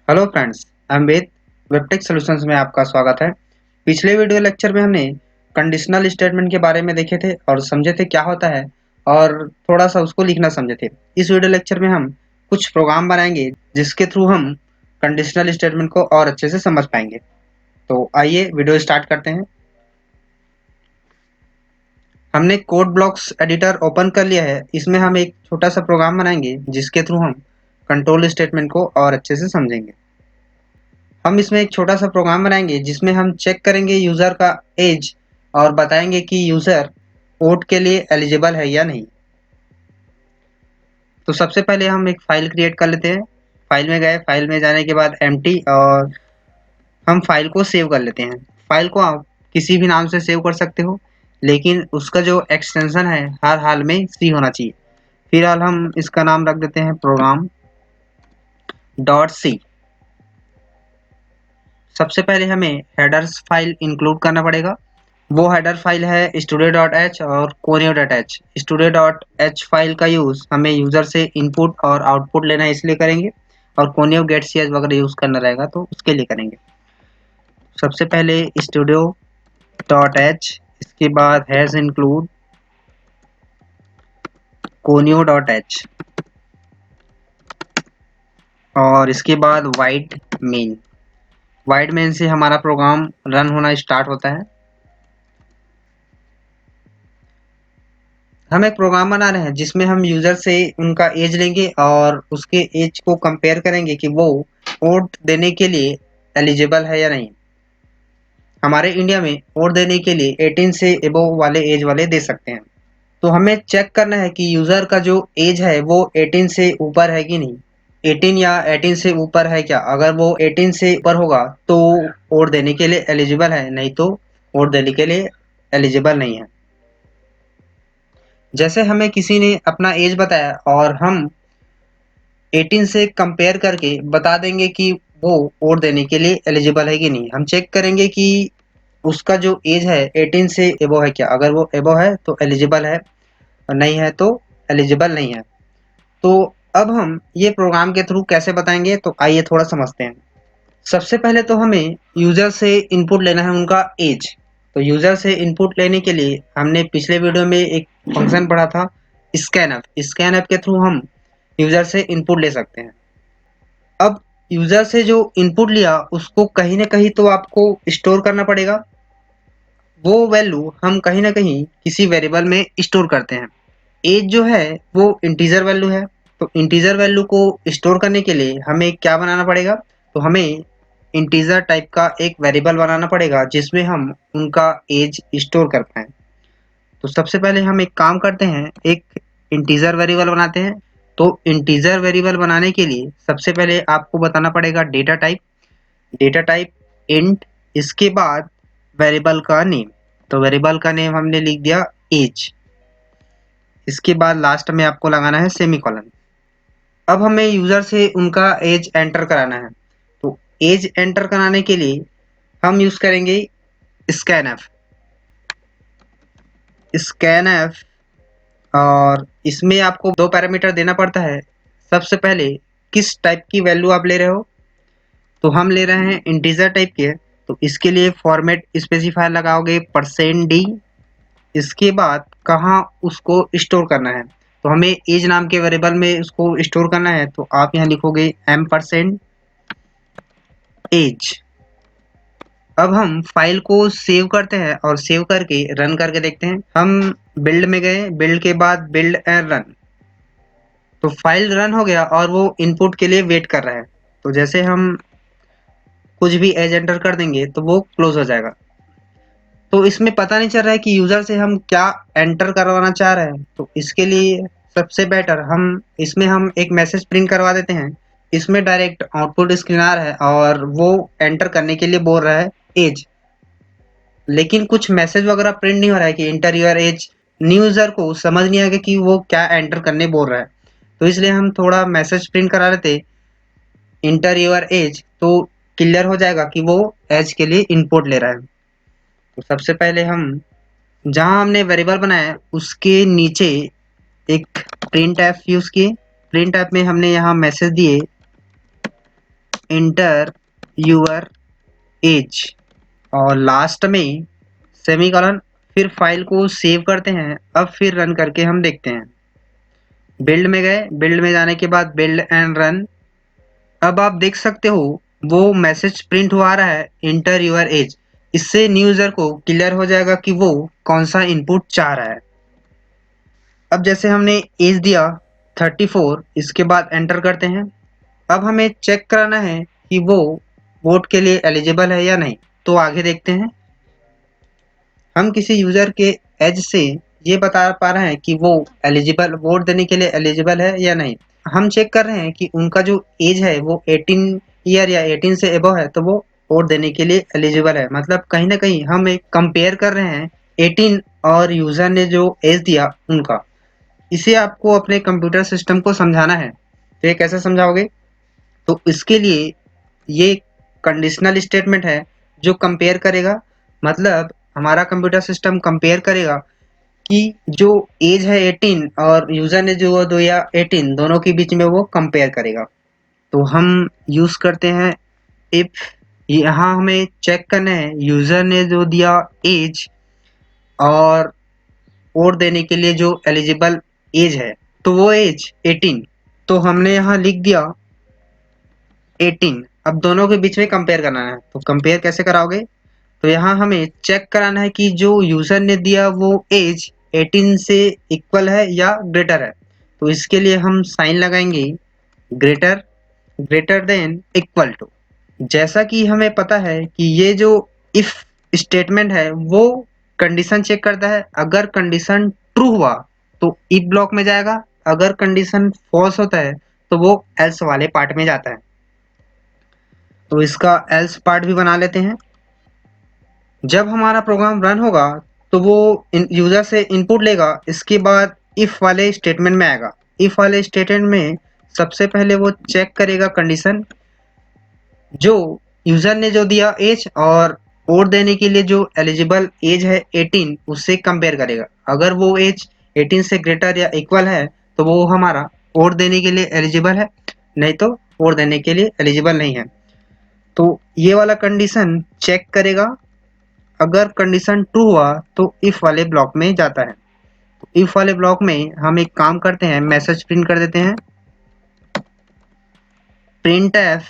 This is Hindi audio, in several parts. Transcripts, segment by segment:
Hello friends, I am Ved. वेबटेक सॉल्यूशंस में आपका स्वागत है। पिछले वीडियो लेक्चर में हमने कंडीशनल स्टेटमेंट के बारे में देखे थे और समझे थे क्या होता है और थोड़ा सा उसको लिखना समझे थे। इस वीडियो लेक्चर में हम कुछ प्रोग्राम बनाएंगे जिसके थ्रू हम कंडीशनल स्टेटमेंट को और अच्छे से समझ पाएंगे। तो आइए वीडियो स्टार्ट करते हैं। हमने कोड ब्लॉक्स एडिटर ओपन कर लिया है। इसमें हम एक छोटा सा प्रोग्राम बनाएंगे जिसके थ्रू हम कंट्रोल स्टेटमेंट को और अच्छे से समझेंगे। हम इसमें एक छोटा सा प्रोग्राम बनाएंगे जिसमें हम चेक करेंगे यूज़र का एज और बताएंगे कि यूज़र वोट के लिए एलिजिबल है या नहीं। तो सबसे पहले हम एक फ़ाइल क्रिएट कर लेते हैं। फाइल में गए, फाइल में जाने के बाद एम्प्टी और हम फाइल को सेव कर लेते हैं। फाइल को आप किसी भी नाम से सेव कर सकते हो, लेकिन उसका जो एक्सटेंशन है हर हाल में सी होना चाहिए। फिलहाल हम इसका नाम रख देते हैं प्रोग्राम डॉट सी। सबसे पहले हमें हेडर्स फाइल इंक्लूड करना पड़ेगा। वो हेडर फाइल है studio.h और conio.h। studio.h फाइल का यूज़ हमें यूज़र से इनपुट और आउटपुट लेना है इसलिए करेंगे, और conio गेट ch वगैरह यूज़ करना रहेगा तो उसके लिए करेंगे। सबसे पहले studio.h, इसके बाद हैज़ इंक्लूड conio.h और इसके बाद वाइड मेन से हमारा प्रोग्राम रन होना स्टार्ट होता है। हम एक प्रोग्राम बना रहे हैं जिसमें हम यूजर से उनका एज लेंगे और उसके एज को कंपेयर करेंगे कि वो वोट देने के लिए एलिजिबल है या नहीं। हमारे इंडिया में वोट देने के लिए 18 से एबव वाले एज वाले दे सकते हैं। तो हमें चेक करना है कि यूजर का जो एज है वो 18 से ऊपर है कि नहीं। 18 या 18 से ऊपर है क्या? अगर वो 18 से ऊपर होगा तो वोट देने के लिए एलिजिबल है, नहीं तो वोट देने के लिए एलिजिबल नहीं है। जैसे हमें किसी ने अपना एज बताया और हम 18 से कंपेयर करके बता देंगे कि वो वोट देने के लिए एलिजिबल है कि नहीं। हम चेक करेंगे कि उसका जो एज है 18 से एबो है क्या। अगर वो एबो है तो एलिजिबल है, और नहीं है तो एलिजिबल नहीं है। तो अब हम ये प्रोग्राम के थ्रू कैसे बताएंगे, तो आइए थोड़ा समझते हैं। सबसे पहले तो हमें यूज़र से इनपुट लेना है उनका एज। तो यूज़र से इनपुट लेने के लिए हमने पिछले वीडियो में एक फंक्शन पढ़ा था स्कैनफ। स्कैनफ के थ्रू हम यूज़र से इनपुट ले सकते हैं। अब यूज़र से जो इनपुट लिया उसको कहीं न कहीं तो आपको स्टोर करना पड़ेगा। वो वैल्यू हम कहीं न कहीं किसी वेरिएबल में स्टोर करते हैं। एज जो है वो इंटीजर वैल्यू है, तो इंटीजर वैल्यू को स्टोर करने के लिए हमें क्या बनाना पड़ेगा, तो हमें इंटीजर टाइप का एक वेरिएबल बनाना पड़ेगा जिसमें हम उनका एज स्टोर कर पाएँ। तो सबसे पहले हम एक काम करते हैं, एक इंटीजर वेरिएबल बनाते हैं। तो इंटीजर वेरिएबल बनाने के लिए सबसे पहले आपको बताना पड़ेगा data type. Data type int, इसके बाद वेरिएबल का नेम। तो वेरिएबल का नेम हमने लिख दिया एज। इसके बाद लास्ट में आपको लगाना है सेमीकोलन। अब हमें यूजर से उनका एज एंटर कराना है। तो एज एंटर कराने के लिए हम यूज करेंगे स्कैनफ। स्कैनफ, और इसमें आपको दो पैरामीटर देना पड़ता है। सबसे पहले किस टाइप की वैल्यू आप ले रहे हो, तो हम ले रहे हैं इंटीजर टाइप के। तो इसके लिए फॉर्मेट स्पेसिफायर लगाओगे %d। इसके बाद कहाँ उसको स्टोर करना है, तो हमें एज नाम के वेरिएबल में उसको स्टोर करना है। तो आप यहाँ लिखोगे m% एज। अब हम फाइल को सेव करते हैं और सेव करके रन करके देखते हैं। हम बिल्ड में गए, बिल्ड के बाद बिल्ड एंड रन। तो फाइल रन हो गया और वो इनपुट के लिए वेट कर रहा है। तो जैसे हम कुछ भी एज एंटर कर देंगे तो वो क्लोज हो जाएगा। तो इसमें पता नहीं चल रहा है कि यूजर से हम क्या एंटर करवाना चाह रहे हैं। तो इसके लिए सबसे बेटर हम एक मैसेज प्रिंट करवा देते हैं। इसमें डायरेक्ट आउटपुट स्क्रीन आ रहा है और वो एंटर करने के लिए बोल रहा है एज, लेकिन कुछ मैसेज वगैरह प्रिंट नहीं हो रहा है कि enter your age. New user को समझ नहीं आएगा कि वो क्या एंटर करने बोल रहा है। तो इसलिए हम थोड़ा मैसेज प्रिंट करा लेते इंटर योर एज, तो क्लियर हो जाएगा कि वो एज के लिए इनपुट ले रहा है। तो सबसे पहले हम जहाँ हमने वेरिएबल बनाया है उसके नीचे एक प्रिंट ऐप यूज किए। प्रिंट ऐप में हमने यहाँ मैसेज दिए इंटर यूर एज और लास्ट में सेमीकोलन, फिर फाइल को सेव करते हैं। अब फिर रन करके हम देखते हैं। बिल्ड में गए, बिल्ड में जाने के बाद बिल्ड एंड रन। अब आप देख सकते हो वो मैसेज प्रिंट हुआ आ रहा है, इंटर यूर एज। इससे न्यू यूजर को क्लियर हो जाएगा कि वो कौन सा इनपुट चाह रहा है। अब जैसे हमने एज दिया 34, इसके बाद एंटर करते हैं। अब हमें चेक कराना है कि वो वोट के लिए एलिजिबल है या नहीं। तो आगे देखते हैं। हम किसी यूजर के एज से ये बता पा रहे हैं कि वो एलिजिबल, वोट देने के लिए एलिजिबल है या नहीं। हम चेक कर रहे हैं कि उनका जो एज है वो 18 ईयर या 18 से एबव है, तो वो वोट देने के लिए एलिजिबल है। मतलब कहीं ना कहीं हम एक कंपेयर कर रहे हैं 18 और यूजर ने जो एज दिया उनका। इसे आपको अपने कंप्यूटर सिस्टम को समझाना है। तो ये कैसे समझाओगे? तो इसके लिए ये कंडीशनल स्टेटमेंट है जो कंपेयर करेगा। मतलब हमारा कंप्यूटर सिस्टम कंपेयर करेगा कि जो एज है 18 और यूजर ने जो दिया 18, दोनों के बीच में वो कंपेयर करेगा। तो हम यूज करते हैं इफ। यहाँ हमें चेक करना है यूजर ने जो दिया एज और वोट देने के लिए जो एलिजिबल एज है, तो वो एज 18। तो हमने यहाँ लिख दिया 18। अब दोनों के बीच में कंपेयर करना है। तो कंपेयर कैसे कराओगे? तो यहाँ हमें चेक कराना है कि जो यूजर ने दिया वो एज 18 से इक्वल है या ग्रेटर है। तो इसके लिए हम साइन लगाएंगे greater, greater than, equal to. जैसा कि हमें पता है कि ये जो इफ स्टेटमेंट है वो कंडीशन चेक करता है। अगर कंडीशन ट्रू हुआ तो इफ ब्लॉक में जाएगा, अगर कंडीशन फॉल्स होता है तो वो एल्स वाले पार्ट में जाता है। तो इसका एल्स पार्ट भी बना लेते हैं। जब हमारा प्रोग्राम रन होगा तो वो यूजर से इनपुट लेगा, इसके बाद इफ वाले स्टेटमेंट में आएगा। इफ वाले स्टेटमेंट में सबसे पहले वो चेक करेगा कंडीशन, जो यूजर ने जो दिया एज और वोट देने के लिए जो एलिजिबल एज है 18, उससे कंपेयर करेगा। अगर वो एज 18 से ग्रेटर या इक्वल है तो वो हमारा वोट देने के लिए एलिजिबल है, नहीं तो वोट देने के लिए एलिजिबल नहीं है। तो ये वाला कंडीशन चेक करेगा। अगर कंडीशन ट्रू हुआ तो इफ वाले ब्लॉक में जाता है। तो इफ वाले ब्लॉक में हम एक काम करते हैं, मैसेज प्रिंट कर देते हैं। प्रिंट एफ,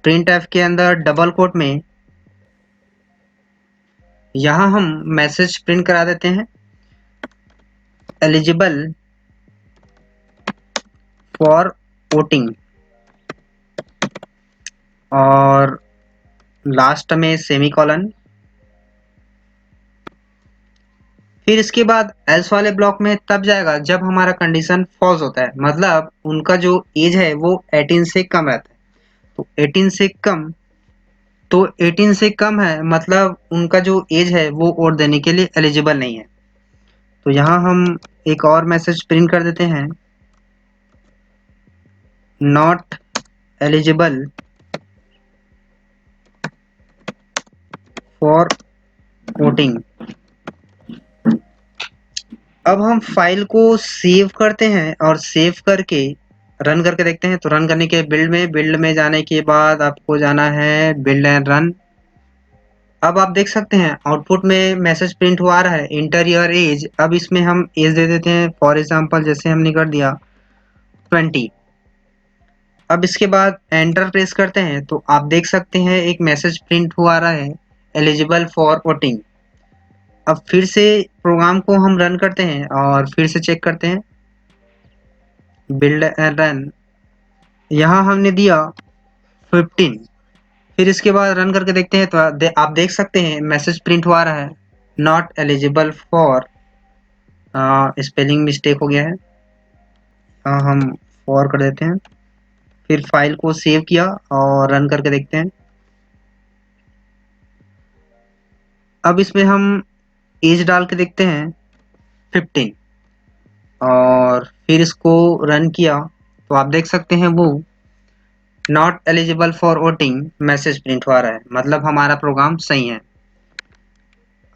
प्रिंट एफ के अंदर डबल कोट में यहाँ हम मैसेज प्रिंट करा देते हैं एलिजिबल फॉर वोटिंग, और लास्ट में सेमीकोलन। फिर इसके बाद एल्स वाले ब्लॉक में तब जाएगा जब हमारा कंडीशन फॉल्स होता है, मतलब उनका जो एज है वो 18 से कम रहता है। तो 18 से कम, तो 18 से कम है मतलब उनका जो एज है वो वोट देने के लिए एलिजिबल नहीं है। तो यहाँ हम एक और मैसेज प्रिंट कर देते हैं, नॉट एलिजिबल फॉर वोटिंग। अब हम फाइल को सेव करते हैं और सेव करके रन करके देखते हैं। तो रन करने के बिल्ड में, बिल्ड में जाने के बाद आपको जाना है बिल्ड एंड रन। अब आप देख सकते हैं आउटपुट में मैसेज प्रिंट हुआ रहा है इंटर योर एज। अब इसमें हम एज दे देते हैं, फॉर एग्जांपल जैसे हमने कर दिया 20। अब इसके बाद एंटर प्रेस करते हैं तो आप देख सकते हैं एक मैसेज प्रिंट हुआ रहा है एलिजिबल फॉर वोटिंग। अब फिर से प्रोग्राम को हम रन करते हैं और फिर से चेक करते हैं बिल्ड एंड रन। यहाँ हमने दिया 15। फिर इसके बाद रन करके देखते हैं तो आप देख सकते हैं मैसेज प्रिंट हुआ रहा है not eligible for, spelling mistake हो गया है। हम फॉर कर देते हैं। फिर फाइल को सेव किया और रन करके देखते हैं। अब इसमें हम एज डाल के देखते हैं 15 और फिर इसको रन किया तो आप देख सकते हैं वो not eligible for voting message print हो रहा है, मतलब हमारा प्रोग्राम सही है।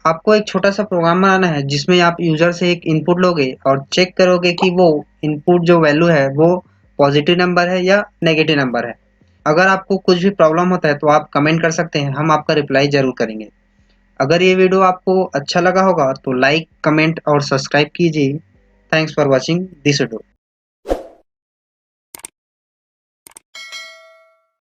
आपको एक छोटा सा प्रोग्राम बनाना है जिसमें आप यूजर से एक इनपुट लोगे और चेक करोगे कि वो इनपुट जो वैल्यू है वो पॉजिटिव नंबर है या नेगेटिव नंबर है। अगर आपको कुछ भी प्रॉब्लम होता है तो आप कमेंट कर सकते हैं, हम आपका रिप्लाई ज़रूर करेंगे। अगर ये वीडियो आपको अच्छा लगा होगा तो लाइक, कमेंट और सब्सक्राइब कीजिए। Thanks for watching this video.